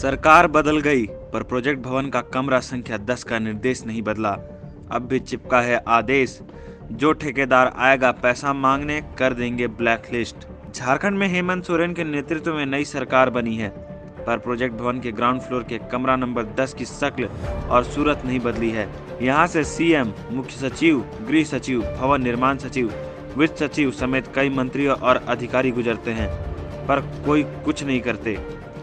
सरकार बदल गई पर प्रोजेक्ट भवन का कमरा संख्या 10 का निर्देश नहीं बदला। अब भी चिपका है आदेश, जो ठेकेदार आएगा पैसा मांगने कर देंगे ब्लैकलिस्ट। झारखंड में हेमंत सोरेन के नेतृत्व में नई सरकार बनी है, पर प्रोजेक्ट भवन के ग्राउंड फ्लोर के कमरा नंबर 10 की शक्ल और सूरत नहीं बदली है। यहाँ से सीएम, मुख्य सचिव, गृह सचिव, भवन निर्माण सचिव, वित्त सचिव समेत कई मंत्री और अधिकारी गुजरते हैं, पर कोई कुछ नहीं करते।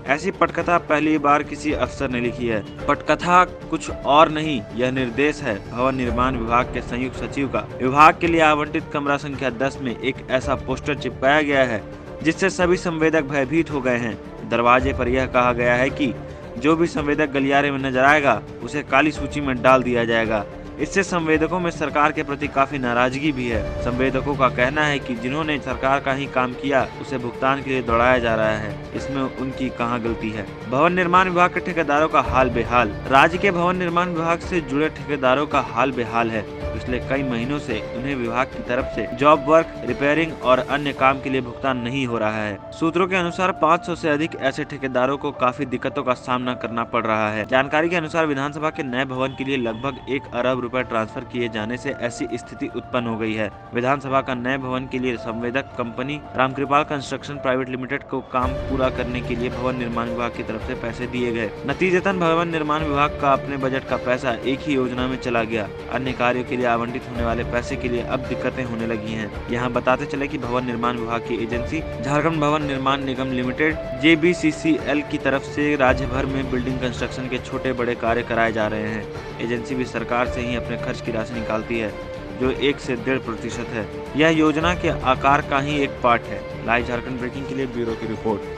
ऐसी पटकथा पहली बार किसी अफसर ने लिखी है। पटकथा कुछ और नहीं, यह निर्देश है भवन निर्माण विभाग के संयुक्त सचिव का। विभाग के लिए आवंटित कमरा संख्या 10 में एक ऐसा पोस्टर चिपकाया गया है जिससे सभी संवेदक भयभीत हो गए हैं। दरवाजे पर यह कहा गया है कि जो भी संवेदक गलियारे में नजर आएगा उसे काली सूची में डाल दिया जाएगा। इससे संवेदकों में सरकार के प्रति काफी नाराजगी भी है। संवेदकों का कहना है कि जिन्होंने सरकार का ही काम किया उसे भुगतान के लिए दौड़ाया जा रहा है, इसमें उनकी कहां गलती है। भवन निर्माण विभाग के ठेकेदारों का हाल बेहाल। राज्य के भवन निर्माण विभाग से जुड़े ठेकेदारों का हाल बेहाल है। पिछले कई महीनों से उन्हें विभाग की तरफ से जॉब वर्क, रिपेयरिंग और अन्य काम के लिए भुगतान नहीं हो रहा है। सूत्रों के अनुसार 500 से अधिक ऐसे ठेकेदारों को काफी दिक्कतों का सामना करना पड़ रहा है। जानकारी के अनुसार विधानसभा के नए भवन के लिए लगभग 1 अरब रुपए ट्रांसफर किए जाने से ऐसी स्थिति उत्पन्न हो गई है। विधानसभा का नए भवन के लिए संवेदक company Ramkripal construction private limited को काम पूरा करने के लिए भवन निर्माण विभाग की तरफ से पैसे दिए गए। नतीजतन भवन निर्माण विभाग का अपने बजट का पैसा एक ही योजना में चला गया। अन्य कार्यों के लिए आवंटित होने वाले पैसे के लिए अब दिक्कतें होने लगी हैं। यहाँ बताते चले कि भवन निर्माण विभाग की एजेंसी झारखंड भवन निर्माण निगम लिमिटेड JBCCL की तरफ से राज्य भर में बिल्डिंग कंस्ट्रक्शन के छोटे बड़े कार्य कराए जा रहे हैं। एजेंसी भी सरकार से ही अपने खर्च की राशि निकालती है, जो 1 से 1.5% है। यह योजना के आकार का ही एक पार्ट है। लाइव झारखंड ब्रेकिंग के लिए ब्यूरो की रिपोर्ट।